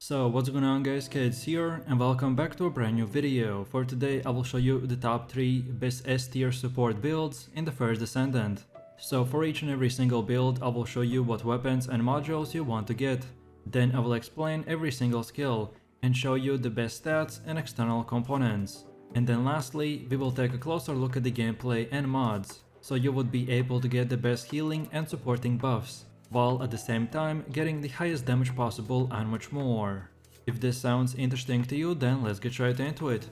So what's going on guys, Kids here and welcome back to a brand new video. For today I will show you the top 3 best S tier support builds in the first Descendant. So for each and every single build I will show you what weapons and modules you want to get. Then I will explain every single skill and show you the best stats and external components. And then lastly we will take a closer look at the gameplay and mods, so you would be able to get the best healing and supporting buffs, while at the same time getting the highest damage possible and much more. If this sounds interesting to you, then let's get right into it.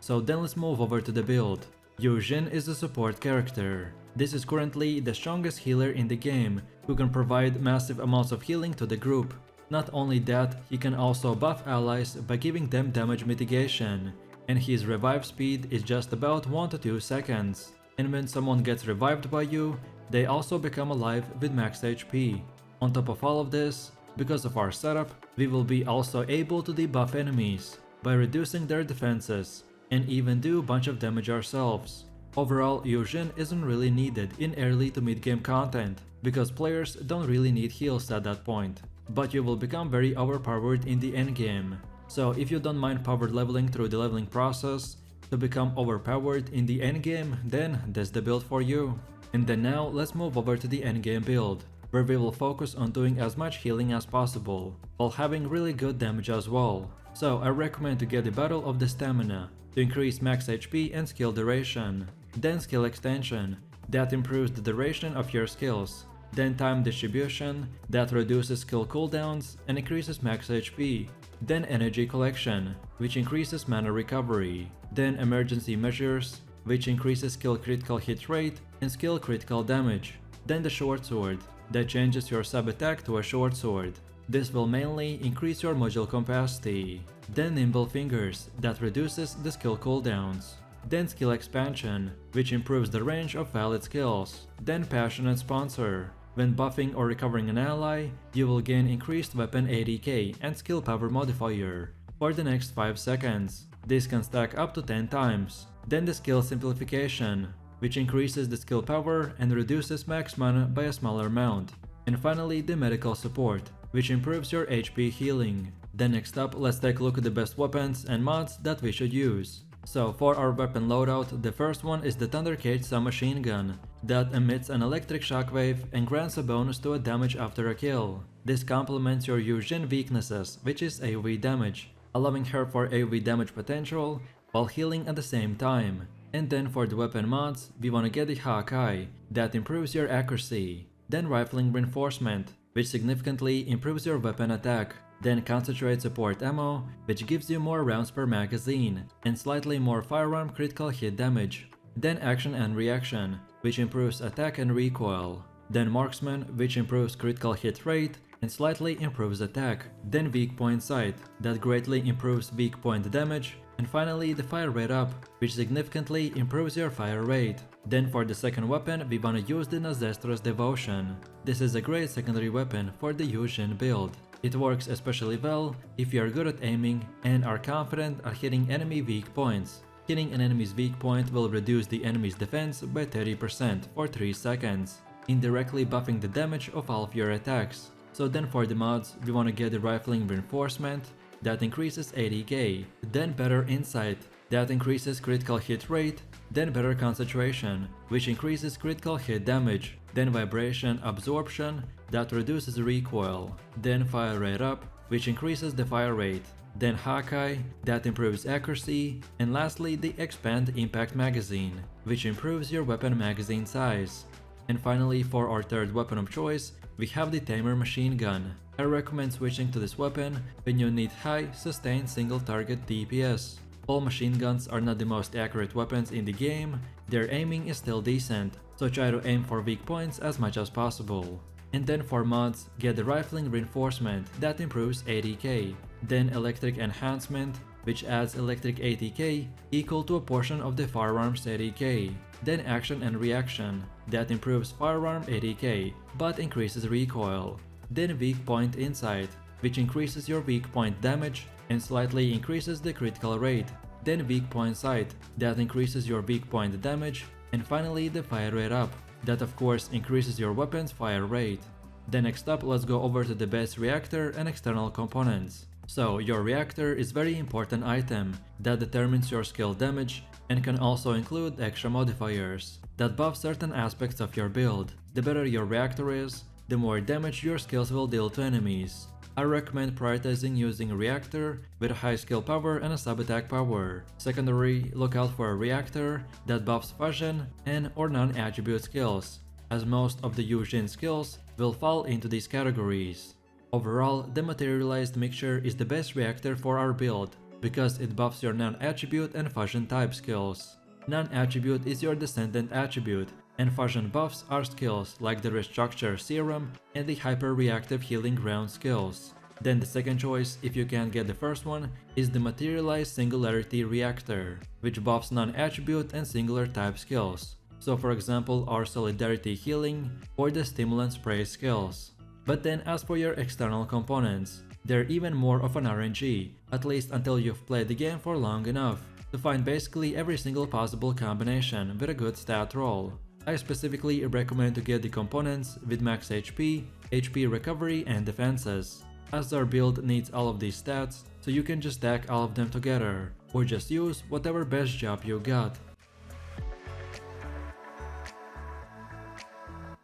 So then let's move over to the build. Yujin is the support character. This is currently the strongest healer in the game, who can provide massive amounts of healing to the group. Not only that, he can also buff allies by giving them damage mitigation, and his revive speed is just about 1 to 2 seconds. And when someone gets revived by you, they also become alive with max HP. On top of all of this, because of our setup, we will be also able to debuff enemies by reducing their defenses, and even do a bunch of damage ourselves. Overall, Yujin isn't really needed in early to mid game content, because players don't really need heals at that point, but you will become very overpowered in the end game. So if you don't mind power leveling through the leveling process to become overpowered in the endgame, then that's the build for you. And then now let's move over to the endgame build, where we will focus on doing as much healing as possible, while having really good damage as well. So I recommend to get the Battle of the Stamina to increase max HP and skill duration, then skill extension that improves the duration of your skills, then time distribution that reduces skill cooldowns and increases max HP, then energy collection, which increases mana recovery, then emergency measures, which increases skill critical hit rate and skill critical damage, then the short sword that changes your sub attack to a short sword. This will mainly increase your module capacity, then nimble fingers that reduces the skill cooldowns, then skill expansion, which improves the range of valid skills, then passionate sponsor. When buffing or recovering an ally, you will gain increased weapon ADK and skill power modifier for the next 5 seconds. This can stack up to 10 times. Then the skill simplification, which increases the skill power and reduces max mana by a smaller amount. And finally the medical support, which improves your HP healing. Then next up, let's take a look at the best weapons and mods that we should use. So for our weapon loadout, the first one is the Thunder Cage submachine gun that emits an electric shockwave and grants a bonus to a damage after a kill. This complements your Yujin weaknesses, which is AoE damage, allowing her for AoE damage potential while healing at the same time. And then for the weapon mods, we wanna get the Hakai that improves your accuracy, then rifling reinforcement, which significantly improves your weapon attack, then concentrate support ammo, which gives you more rounds per magazine and slightly more firearm critical hit damage, then action and reaction, which improves attack and recoil, then marksman, which improves critical hit rate and slightly improves attack, then weak point sight that greatly improves weak point damage, and finally the fire rate up, which significantly improves your fire rate. Then for the second weapon, we wanna use the Nazestra's Devotion. This is a great secondary weapon for the Yujin build. It works especially well if you are good at aiming and are confident at hitting enemy weak points. Hitting an enemy's weak point will reduce the enemy's defense by 30% for 3 seconds, indirectly buffing the damage of all of your attacks. So then for the mods, we wanna get the rifling reinforcement that increases ADK, then better insight that increases critical hit rate, then better concentration, which increases critical hit damage, then vibration absorption that reduces recoil, then fire rate up, which increases the fire rate, then Hakai that improves accuracy, and lastly the expand impact magazine, which improves your weapon magazine size. And finally for our third weapon of choice, we have the Tamer machine gun. I recommend switching to this weapon when you need high sustained single target DPS. All machine guns are not the most accurate weapons in the game, their aiming is still decent, so try to aim for weak points as much as possible. And then for mods, get the rifling reinforcement that improves ADK, then electric enhancement, which adds electric ATK equal to a portion of the firearm's ADK, then action and reaction that improves firearm ADK but increases recoil, then weak point insight, which increases your weak point damage and slightly increases the critical rate, then weak point sight that increases your weak point damage, and finally the fire rate up that of course increases your weapon's fire rate. Then next up, let's go over to the base reactor and external components. So your reactor is very important item that determines your skill damage and can also include extra modifiers that buff certain aspects of your build. The better your reactor is, the more damage your skills will deal to enemies. I recommend prioritizing using a reactor with a high skill power and a sub-attack power. Secondary, look out for a reactor that buffs fusion and or non-attribute skills, as most of the yujin skills will fall into these categories. Overall, the materialized mixture is the best reactor for our build because it buffs your non-attribute and fusion type skills. Non-attribute is your Descendant attribute, and fusion buffs are skills like the Restructure Serum and the Hyper-Reactive Healing Ground skills. Then the second choice, if you can't get the first one, is the Materialized Singularity Reactor, which buffs non-attribute and singular type skills. So for example, our Solidarity Healing or the Stimulant Spray skills. But then as for your external components, they're even more of an RNG, at least until you've played the game for long enough to find basically every single possible combination with a good stat roll. I specifically recommend to get the components with max HP, HP recovery and defenses, as our build needs all of these stats, so you can just stack all of them together, or just use whatever best job you got.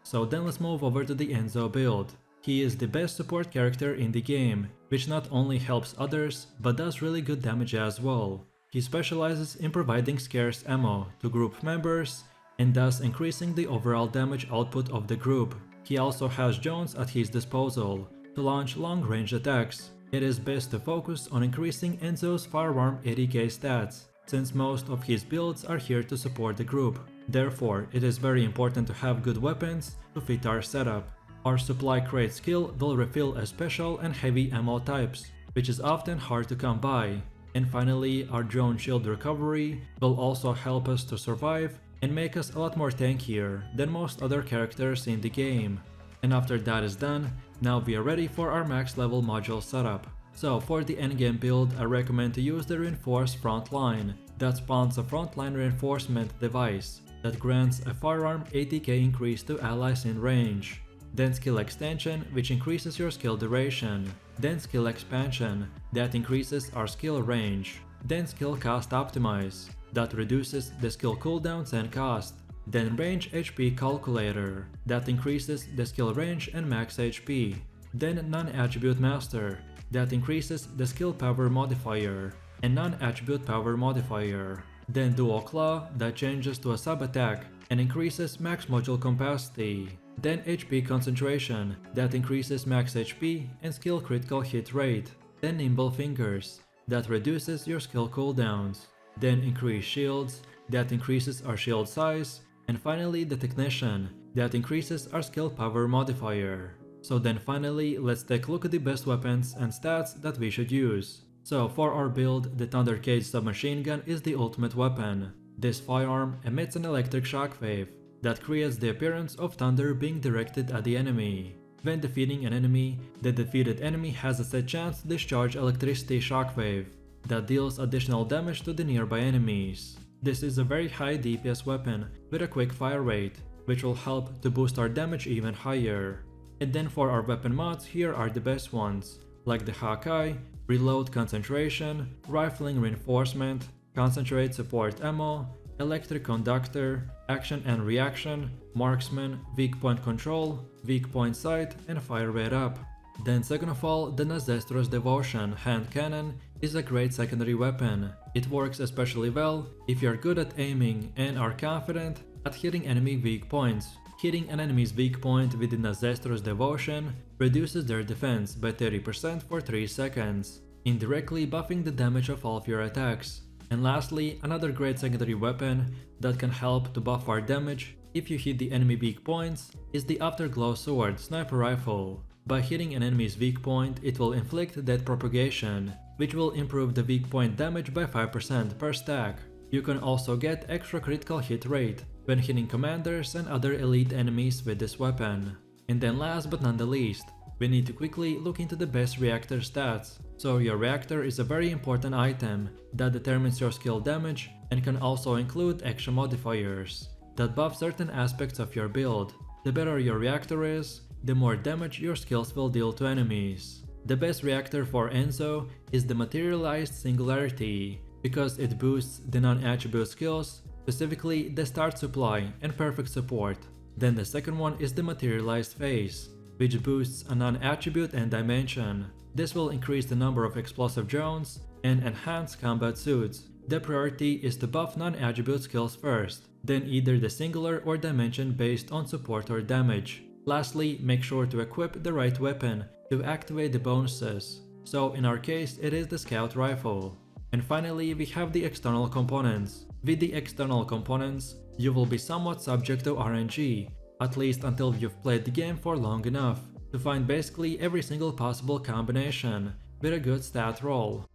So then let's move over to the Enzo build. He is the best support character in the game, which not only helps others, but does really good damage as well. He specializes in providing scarce ammo to group members, and thus increasing the overall damage output of the group. He also has drones at his disposal to launch long-range attacks. It is best to focus on increasing Enzo's firearm 80k stats, since most of his builds are here to support the group. Therefore, it is very important to have good weapons to fit our setup. Our supply crate skill will refill a special and heavy ammo types, which is often hard to come by. And finally, our drone shield recovery will also help us to survive and make us a lot more tankier than most other characters in the game. And after that is done, now we are ready for our max level module setup. So for the endgame build, I recommend to use the reinforced frontline that spawns a frontline reinforcement device that grants a firearm 80k increase to allies in range. Then skill extension, which increases your skill duration. Then skill expansion, that increases our skill range. Then skill cost optimize, that reduces the skill cooldowns and cost. Then range HP calculator, that increases the skill range and max HP. Then non-attribute master, that increases the skill power modifier and non-attribute power modifier. Then dual claw, that changes to a sub-attack and increases max module capacity. Then HP concentration, that increases max HP and skill critical hit rate. Then nimble fingers, that reduces your skill cooldowns. Then increase shields, that increases our shield size. And finally the technician, that increases our skill power modifier. So then finally, let's take a look at the best weapons and stats that we should use. So for our build, the Thunder Cage submachine gun is the ultimate weapon. This firearm emits an electric shockwave that creates the appearance of thunder being directed at the enemy. When defeating an enemy, the defeated enemy has a set chance to discharge electricity shockwave that deals additional damage to the nearby enemies. This is a very high DPS weapon with a quick fire rate, which will help to boost our damage even higher. And then for our weapon mods, here are the best ones, like the Hawkeye, Reload Concentration, Rifling Reinforcement, Concentrate Support Ammo, Electric Conductor, Action and Reaction, Marksman, Weak Point Control, Weak Point Sight, and Fire Rate Up. Then second of all, the Nazestro's Devotion Hand Cannon is a great secondary weapon. It works especially well if you're good at aiming and are confident at hitting enemy weak points. Hitting an enemy's weak point with the Nazestro's Devotion reduces their defense by 30% for 3 seconds, indirectly buffing the damage of all of your attacks. And lastly, another great secondary weapon that can help to buff our damage if you hit the enemy weak points is the Afterglow Sword Sniper Rifle. By hitting an enemy's weak point, it will inflict death propagation, which will improve the weak point damage by 5% per stack. You can also get extra critical hit rate when hitting commanders and other elite enemies with this weapon. And then last but not the least, we need to quickly look into the best reactor stats. So your reactor is a very important item that determines your skill damage and can also include extra modifiers that buff certain aspects of your build. The better your reactor is, the more damage your skills will deal to enemies. The best reactor for Enzo is the Materialized Singularity, because it boosts the non-attribute skills, specifically the Start Supply and Perfect Support. Then the second one is the Materialized Phase, which boosts a non-attribute and dimension. This will increase the number of explosive drones and enhance combat suits. The priority is to buff non-attribute skills first, then either the singular or dimension based on support or damage. Lastly, make sure to equip the right weapon to activate the bonuses. So in our case, it is the Scout Rifle. And finally, we have the external components. With the external components, you will be somewhat subject to RNG, at least until you've played the game for long enough to find basically every single possible combination with a good stat roll.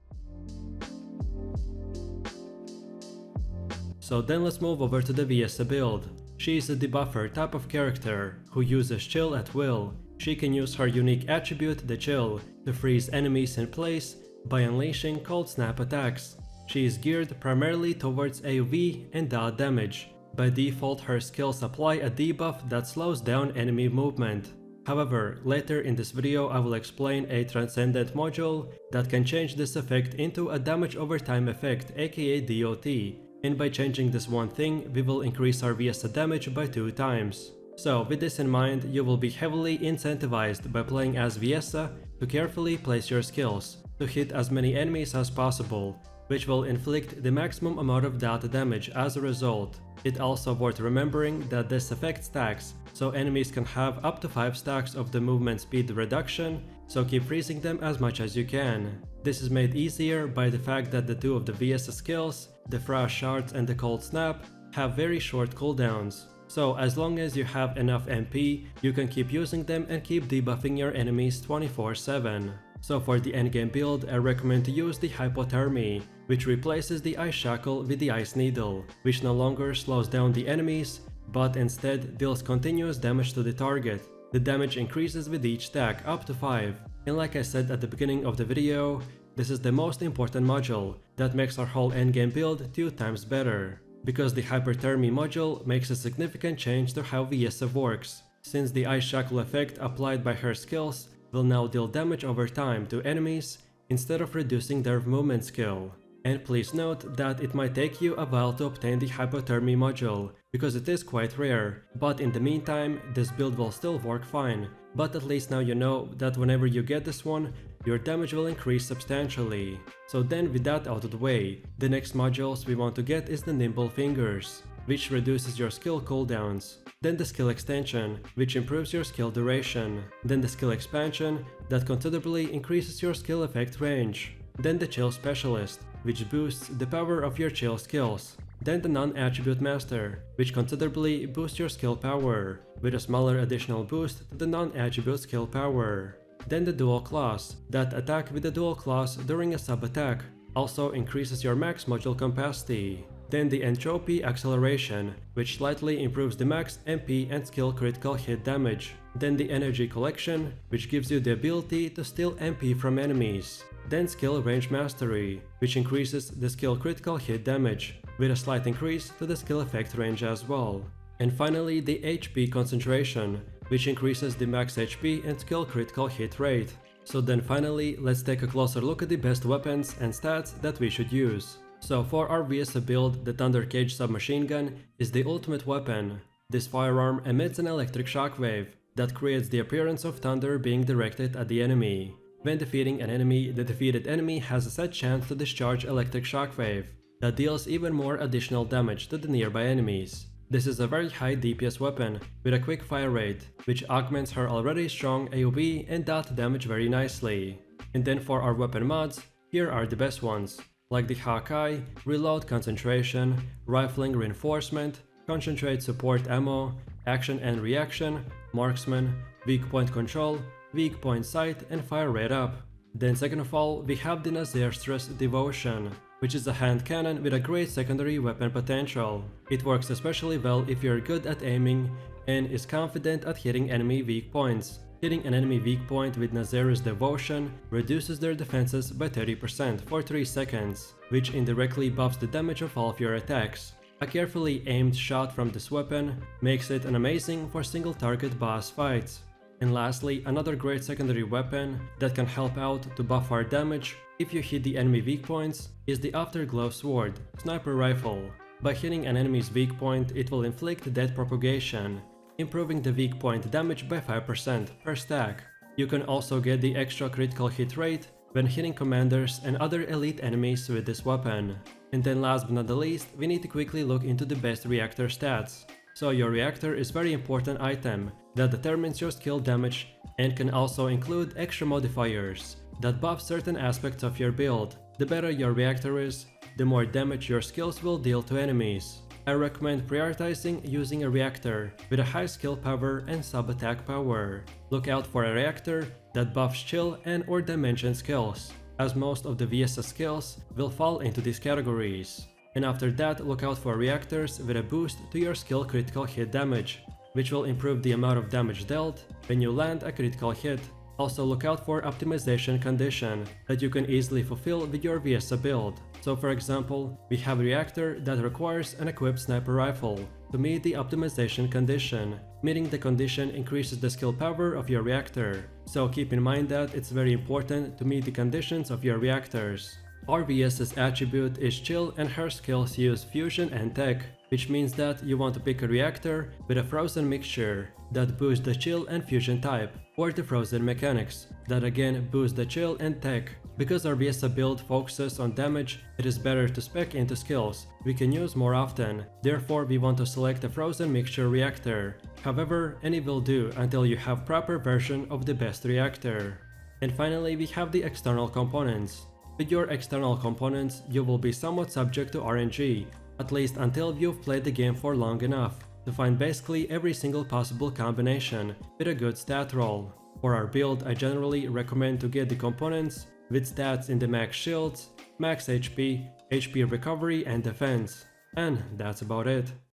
So then let's move over to the Viessa build. She is a debuffer type of character who uses chill at will. She can use her unique attribute, the chill, to freeze enemies in place by unleashing cold snap attacks. She is geared primarily towards AoE and dot damage. By default, her skills apply a debuff that slows down enemy movement. However, later in this video I will explain a Transcendent module that can change this effect into a damage over time effect, aka DOT, and by changing this one thing, we will increase our Viessa damage by 2 times. So with this in mind, you will be heavily incentivized by playing as Viessa to carefully place your skills to hit as many enemies as possible, which will inflict the maximum amount of data damage as a result. It's also worth remembering that this effect stacks, so enemies can have up to 5 stacks of the movement speed reduction, so keep freezing them as much as you can. This is made easier by the fact that the 2 of the Viessa skills, the Frost Shards and the Cold Snap, have very short cooldowns. So as long as you have enough MP, you can keep using them and keep debuffing your enemies 24/7. So for the endgame build, I recommend to use the Hypothermy, which replaces the Ice Shackle with the Ice Needle, which no longer slows down the enemies, but instead deals continuous damage to the target. The damage increases with each stack up to 5, and like I said at the beginning of the video, this is the most important module that makes our whole endgame build 2 times better, because the Hypothermy module makes a significant change to how Viessa works, since the Ice Shackle effect applied by her skills will now deal damage over time to enemies instead of reducing their movement skill. And please note that it might take you a while to obtain the Hypothermy module, because it is quite rare, but in the meantime this build will still work fine. But at least now you know that whenever you get this one, your damage will increase substantially. So then with that out of the way, the next modules we want to get is the Nimble Fingers, which reduces your skill cooldowns. Then the skill extension, which improves your skill duration. Then the skill expansion, that considerably increases your skill effect range. Then the Chill Specialist, which boosts the power of your chill skills. Then the Non-Attribute Master, which considerably boosts your skill power, with a smaller additional boost to the non-attribute skill power. Then the Dual Claws, that attack with the Dual Claws during a sub-attack, also increases your max module capacity. Then the Entropy Acceleration, which slightly improves the max MP and skill critical hit damage. Then the Energy Collection, which gives you the ability to steal MP from enemies. Then Skill Range Mastery, which increases the skill critical hit damage, with a slight increase to the skill effect range as well. And finally the HP Concentration, which increases the max HP and skill critical hit rate. So then finally, let's take a closer look at the best weapons and stats that we should use. So for our Viessa build, the Thunder Cage submachine gun is the ultimate weapon. This firearm emits an electric shockwave that creates the appearance of thunder being directed at the enemy. When defeating an enemy, the defeated enemy has a set chance to discharge electric shockwave that deals even more additional damage to the nearby enemies. This is a very high DPS weapon with a quick fire rate, which augments her already strong AoE and dot damage very nicely. And then for our weapon mods, here are the best ones, like the Hawkeye, Reload Concentration, Rifling Reinforcement, Concentrate Support Ammo, Action and Reaction, Marksman, Weak Point Control, Weak Point Sight, and Fire Rate Up. Then second of all, we have the Nazirstress Devotion, which is a hand cannon with a great secondary weapon potential. It works especially well if you're good at aiming and is confident at hitting enemy weak points. Hitting an enemy weak point with Nazir's Devotion reduces their defenses by 30% for 3 seconds, which indirectly buffs the damage of all of your attacks. A carefully aimed shot from this weapon makes it an amazing for single target boss fights. And lastly, another great secondary weapon that can help out to buff our damage if you hit the enemy weak points is the Afterglow Sword, Sniper Rifle. By hitting an enemy's weak point, it will inflict death propagation, improving the weak point damage by 5% per stack. You can also get the extra critical hit rate when hitting commanders and other elite enemies with this weapon. And then last but not the least, we need to quickly look into the best reactor stats. So your reactor is very important item that determines your skill damage and can also include extra modifiers that buff certain aspects of your build. The better your reactor is, the more damage your skills will deal to enemies. I recommend prioritizing using a reactor with a high skill power and sub-attack power. Look out for a reactor that buffs chill and or dimension skills, as most of the viessa skills will fall into these categories. And after that, look out for reactors with a boost to your skill critical hit damage, which will improve the amount of damage dealt when you land a critical hit. Also look out for optimization condition that you can easily fulfill with your viessa build. So for example, we have a reactor that requires an equipped sniper rifle to meet the optimization condition, meaning the condition increases the skill power of your reactor. So keep in mind that it's very important to meet the conditions of your reactors. Our viessa's attribute is chill and her skills use fusion and tech, which means that you want to pick a reactor with a frozen mixture that boosts the chill and fusion type, or the frozen mechanics that again boost the chill and tech. Because our viessa build focuses on damage, it is better to spec into skills we can use more often, therefore we want to select a frozen mixture reactor. However, any will do until you have proper version of the best reactor. And finally we have the external components. With your external components, you will be somewhat subject to RNG, at least until you've played the game for long enough to find basically every single possible combination with a good stat roll. For our build, I generally recommend to get the components with stats in the max shields, max HP, HP recovery and defense. And that's about it.